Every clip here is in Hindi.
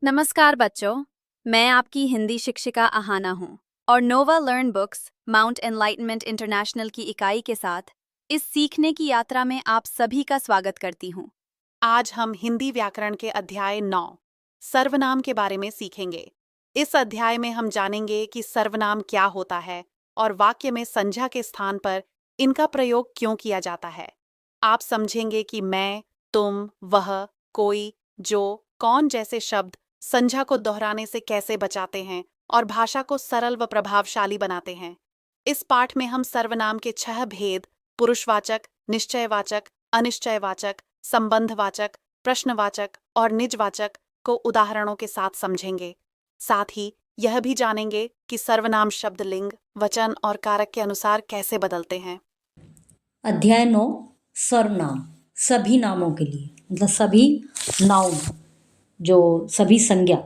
नमस्कार बच्चों, मैं आपकी हिंदी शिक्षिका आहाना हूँ और Nova Learn Books Mount Enlightenment International की इकाई के साथ इस सीखने की यात्रा में आप सभी का स्वागत करती हूँ। आज हम हिंदी व्याकरण के अध्याय 9 सर्वनाम के बारे में सीखेंगे। इस अध्याय में हम जानेंगे कि सर्वनाम क्या होता है और वाक्य में संज्ञा के स्थान पर इनका प्रयोग क्यों किया जाता है। आप समझेंगे कि मैं, तुम, वह, कोई, जो, कौन जैसे शब्द संज्ञा को दोहराने से कैसे बचाते हैं और भाषा को सरल व प्रभावशाली बनाते हैं। इस पाठ में हम सर्वनाम के 6 भेद पुरुषवाचक, निश्चयवाचक, अनिश्चयवाचक, संबंधवाचक, प्रश्नवाचक और निजवाचक को उदाहरणों के साथ समझेंगे। साथ ही यह भी जानेंगे कि सर्वनाम शब्द लिंग, वचन और कारक के अनुसार कैसे बदलते हैं। अध्याय 9 सर्वनाम सभी नामों के लिए मतलब सभी नाउन जो सभी संज्ञा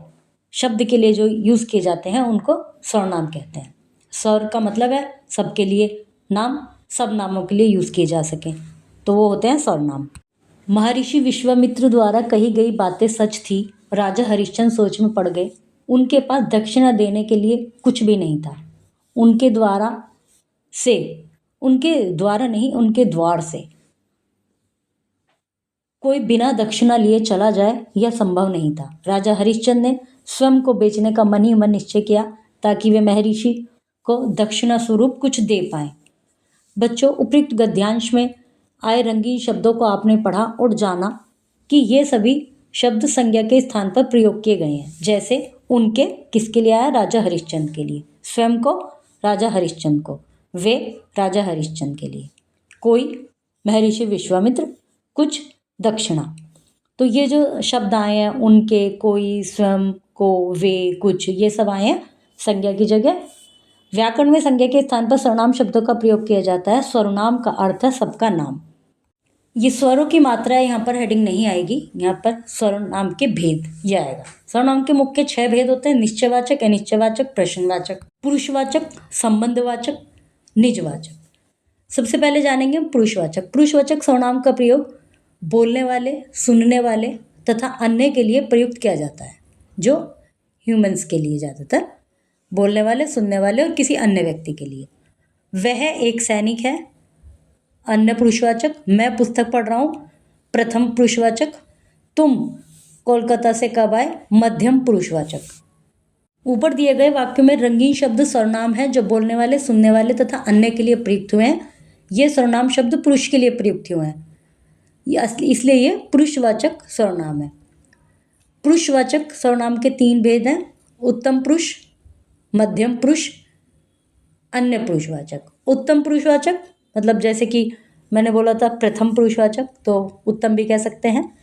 शब्द के लिए जो यूज़ किए जाते हैं उनको सर्वनाम कहते हैं। सर का मतलब है सबके लिए, नाम सब नामों के लिए यूज़ किए जा सकें तो वो होते हैं सर्वनाम। महर्षि विश्वामित्र द्वारा कही गई बातें सच थी। राजा हरिश्चंद्र सोच में पड़ गए। उनके पास दक्षिणा देने के लिए कुछ भी नहीं था। उनके द्वारा नहीं, उनके द्वार से कोई बिना दक्षिणा लिए चला जाए यह संभव नहीं था। राजा हरिश्चंद्र ने स्वयं को बेचने का मन ही मन निश्चय किया ताकि वे महर्षि को दक्षिणा स्वरूप कुछ दे पाए। बच्चों, उपयुक्त गद्यांश में आए रंगीन शब्दों को आपने पढ़ा और जाना कि ये सभी शब्द संज्ञा के स्थान पर प्रयोग किए गए हैं। जैसे उनके किसके लिए आया? राजा हरिश्चंद्र के लिए। स्वयं को राजा हरिश्चंद्र को, वे राजा हरिश्चंद्र के लिए, कोई महर्षि विश्वामित्र, कुछ दक्षिणा। तो ये जो शब्द आए हैं उनके, कोई, स्वयं, को, वे, कुछ, ये सब आए हैं संज्ञा की जगह। व्याकरण में संज्ञा के स्थान पर सर्वनाम शब्दों का प्रयोग किया जाता है। सर्वनाम का अर्थ है सबका नाम। ये स्वरों की मात्रा है, यहाँ पर हेडिंग नहीं आएगी, यहाँ पर सर्वनाम के भेद ये आएगा। सर्वनाम के मुख्य 6 भेद होते हैं: निश्चयवाचक, अनिश्चयवाचक, प्रश्नवाचक, पुरुषवाचक, संबंधवाचक, निजवाचक। सबसे पहले जानेंगे पुरुषवाचक। पुरुषवाचक सर्वनाम का प्रयोग बोलने वाले, सुनने वाले तथा अन्य के लिए प्रयुक्त किया जाता है। जो ह्यूमंस के लिए ज़्यादातर बोलने वाले, सुनने वाले और किसी अन्य व्यक्ति के लिए। वह एक सैनिक है, अन्य पुरुषवाचक। मैं पुस्तक पढ़ रहा हूँ, प्रथम पुरुषवाचक। तुम कोलकाता से कब आए, मध्यम पुरुषवाचक। ऊपर दिए गए वाक्य में रंगीन शब्द सर्वनाम है जो बोलने वाले, सुनने वाले तथा अन्य के लिए प्रयुक्त हुए हैं। ये सर्वनाम शब्द पुरुष के लिए प्रयुक्त हुए हैं, इसलिए ये पुरुषवाचक सर्वनाम है। पुरुषवाचक सर्वनाम के 3 भेद हैं: उत्तम पुरुष, मध्यम पुरुष, अन्य पुरुषवाचक। उत्तम पुरुषवाचक मतलब जैसे कि मैंने बोला था प्रथम पुरुषवाचक, तो उत्तम भी कह सकते हैं।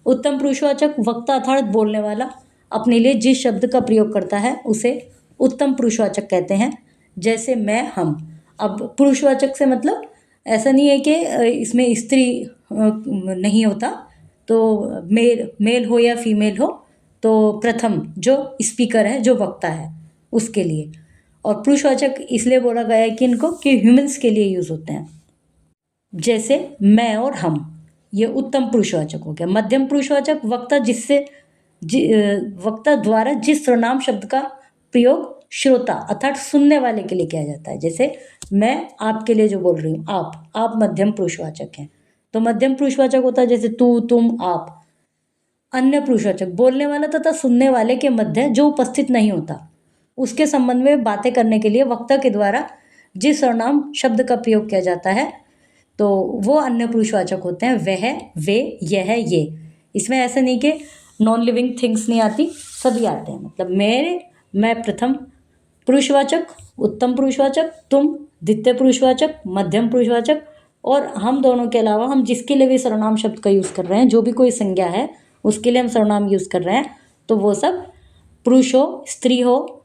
उत्तम पुरुषवाचक वक्ता अर्थात बोलने वाला अपने लिए जिस शब्द का प्रयोग करता है उसे उत्तम पुरुषवाचक कहते हैं। जैसे मैं, हम। अब पुरुषवाचक से मतलब ऐसा नहीं है कि इसमें स्त्री नहीं होता, तो मेल हो या फीमेल हो, तो प्रथम जो स्पीकर है, जो वक्ता है, उसके लिए। और पुरुषवाचक इसलिए बोला गया है कि इनको कि ह्यूमंस के लिए यूज़ होते हैं। जैसे मैं और हम, ये उत्तम पुरुषवाचक हो गया। मध्यम पुरुषवाचक वक्ता द्वारा जिस सर्वनाम शब्द का प्रयोग श्रोता अर्थात सुनने वाले के लिए किया जाता है। जैसे मैं आपके लिए जो बोल रही हूँ, आप मध्यम पुरुषवाचक हैं, तो मध्यम पुरुषवाचक होता है जैसे तू, तुम, आप। अन्य पुरुषवाचक बोलने वाला तथा सुनने वाले के मध्य जो उपस्थित नहीं होता, उसके संबंध में बातें करने के लिए वक्ता के द्वारा जिस सर्वनाम शब्द का प्रयोग किया जाता है तो वो अन्य पुरुषवाचक होते हैं। वह, वे, यह, ये। इसमें ऐसा नहीं कि नॉन लिविंग थिंग्स नहीं आती, सभी आते हैं। मतलब मैं प्रथम पुरुषवाचक, उत्तम पुरुषवाचक, तुम द्वितीय पुरुषवाचक, मध्यम पुरुषवाचक, और हम दोनों के अलावा हम जिसके लिए भी सर्वनाम शब्द का यूज़ कर रहे हैं, जो भी कोई संज्ञा है उसके लिए हम सर्वनाम यूज़ कर रहे हैं, तो वो सब पुरुष हो, स्त्री हो,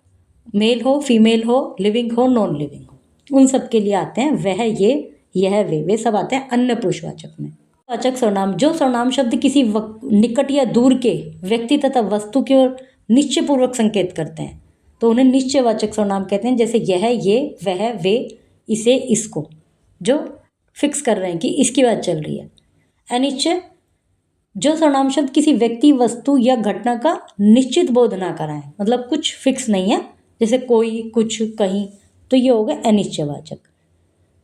मेल हो, फीमेल हो, लिविंग हो, नॉन लिविंग हो, उन सब के लिए आते हैं। वह, ये, यह, वे सब आते हैं अन्य पुरुषवाचक में। वाचक सर्वनाम जो सर्वनाम शब्द किसी निकट या दूर के व्यक्ति तथा वस्तु की ओर निश्चयपूर्वक संकेत करते हैं तो उन्हें निश्चयवाचक सर्वनाम कहते हैं। जैसे यह, ये, वह, वे, इसे, इसको, जो फिक्स कर रहे हैं कि इसकी बात चल रही है। अनिश्चय जो सर्वनाम शब्द किसी व्यक्ति, वस्तु या घटना का निश्चित बोध ना कराएं, मतलब कुछ फिक्स नहीं है, जैसे कोई, कुछ, कहीं, तो ये हो गया अनिश्चयवाचक।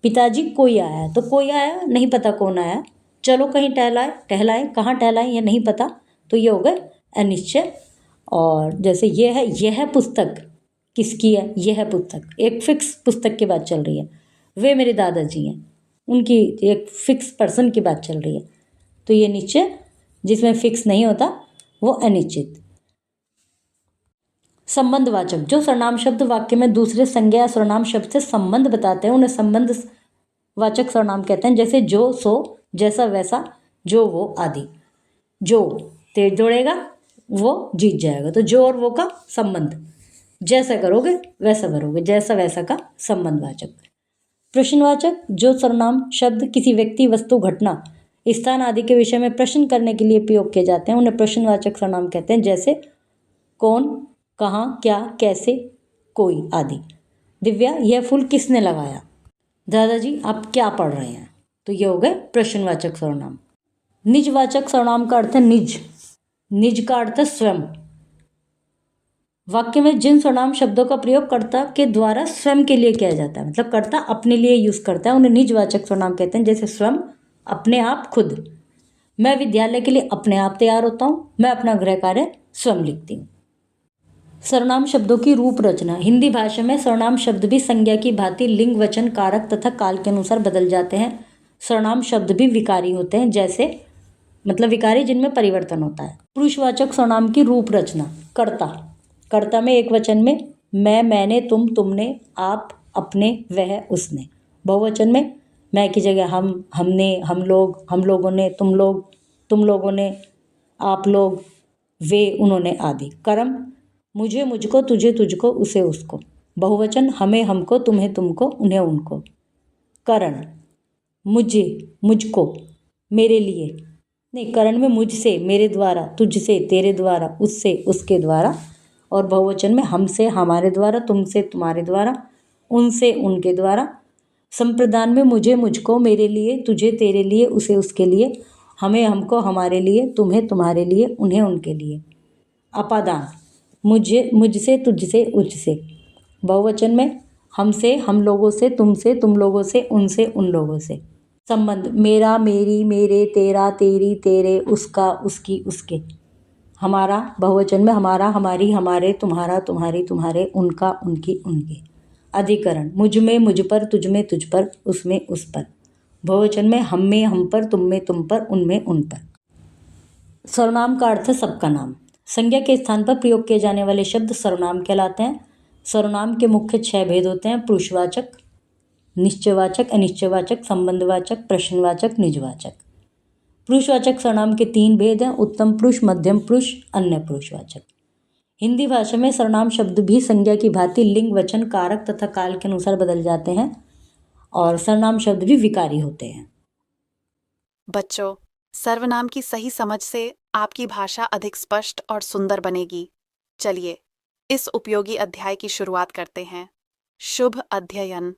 पिताजी कोई आया, तो कोई आया नहीं पता कौन आया। चलो कहीं टहलाए, टहलाए, कहाँ टहलाए ये नहीं पता, तो ये हो गए अनिश्चय। और जैसे ये है, यह पुस्तक किसकी है, यह पुस्तक, एक फिक्स पुस्तक की बात चल रही है। वे मेरे दादाजी हैं, उनकी एक फिक्स पर्सन की बात चल रही है, तो ये निश्चय। जिसमें फिक्स नहीं होता वो अनिश्चित। संबंधवाचक, जो सर्वनाम शब्द वाक्य में दूसरे संज्ञा या सर्वनाम शब्द से संबंध बताते हैं उन्हें संबंध वाचक सर्वनाम कहते हैं। जैसे जो, सो, जैसा, वैसा, जो, वो आदि। जो तेज दौड़ेगा वो जीत जाएगा, तो जो और वो का संबंध, जैसा करोगे वैसा करोगे, जैसा वैसा का संबंधवाचक। प्रश्नवाचक, जो सर्वनाम शब्द किसी व्यक्ति, वस्तु, घटना, स्थान आदि के विषय में प्रश्न करने के लिए प्रयोग किए जाते हैं उन्हें प्रश्नवाचक सर्वनाम कहते हैं। जैसे कौन, कहाँ, क्या, कैसे, कोई आदि। दिव्या, यह फूल किसने लगाया। दादाजी आप क्या पढ़ रहे हैं, तो ये हो गए प्रश्नवाचक सर्वनाम। निजवाचक सर्वनाम का अर्थ है निज। निज का अर्थ है स्वयं। वाक्य में जिन सर्वनाम शब्दों का प्रयोग कर्ता के द्वारा स्वयं के लिए किया जाता है, मतलब कर्ता अपने लिए यूज करता है, उन्हें निजवाचक सर्वनाम कहते हैं। जैसे स्वयं, अपने आप, खुद। मैं विद्यालय के लिए अपने आप तैयार होता हूँ, मैं अपना गृह कार्य स्वयं लिखती हूँ। सर्वनाम शब्दों की रूप रचना। हिंदी भाषा में सर्वनाम शब्द भी संज्ञा की भांति लिंग, वचन, कारक तथा काल के अनुसार बदल जाते हैं। सर्वनाम शब्द भी विकारी होते हैं, जैसे मतलब विकारी जिनमें परिवर्तन होता है। पुरुषवाचक सर्वनाम की रूप रचना। कर्ता, कर्ता में एक वचन में मैं, मैंने, तुम, तुमने, आप, अपने, वह, उसने। बहुवचन में मैं की जगह हम, हमने, हम लोग, हम लोगों ने, तुम लोग, तुम लोगों ने, आप लोग, वे, उन्होंने आदि। कर्म, मुझे, मुझको, तुझे, तुझको, उसे, उसको। बहुवचन हमें, हमको, तुम्हें, तुमको, उन्हें, उनको। करण, मुझे, मुझको, मेरे लिए, नहीं, करण में मुझसे, मेरे द्वारा, तुझसे, तेरे द्वारा, उससे, उसके द्वारा। और बहुवचन में हमसे, हमारे द्वारा, तुमसे, तुम्हारे द्वारा, उनसे, उनके द्वारा। संप्रदान में मुझे, मुझको, मेरे लिए, तुझे, तेरे लिए, उसे, उसके लिए, हमें, हमको, हमारे लिए, तुम्हें, तुम्हारे लिए, उन्हें, उनके लिए। अपादान, मुझे, मुझसे, तुझसे, उझसे। बहुवचन में हमसे, हम लोगों से, तुमसे, तुम लोगों से, उनसे, उन लोगों से। संबंध, मेरा, मेरी, मेरे, तेरा, तेरी, तेरे, उसका, उसकी, उसके। हमारा, बहुवचन में हमारा, हमारी, हमारे, तुम्हारा, तुम्हारी, तुम्हारे, उनका, उनकी, उनके। अधिकरण, मुझ में, मुझ पर, तुझ में, तुझ पर, उसमें, उस पर। बहुवचन में हम में, हम पर, तुम में, तुम पर, उनमें, उन पर। सर्वनाम का अर्थ है सबका नाम। संज्ञा के स्थान पर प्रयोग किए जाने वाले शब्द सर्वनाम कहलाते हैं। सर्वनाम के मुख्य 6 भेद होते हैं: पुरुषवाचक, निश्चयवाचक, अनिश्चयवाचक, संबंधवाचक, प्रश्नवाचक, निजवाचक। पुरुषवाचक सर्वनाम के 3 भेद हैं: उत्तम पुरुष, मध्यम पुरुष, अन्य पुरुषवाचक। हिंदी भाषा में सर्वनाम शब्द भी संज्ञा की भांति लिंग, वचन, कारक तथा काल के अनुसार बदल जाते हैं और सर्वनाम शब्द भी विकारी होते हैं। बच्चों, सर्वनाम की सही समझ से आपकी भाषा अधिक स्पष्ट और सुंदर बनेगी। चलिए, इस उपयोगी अध्याय की शुरुआत करते हैं। शुभ अध्ययन।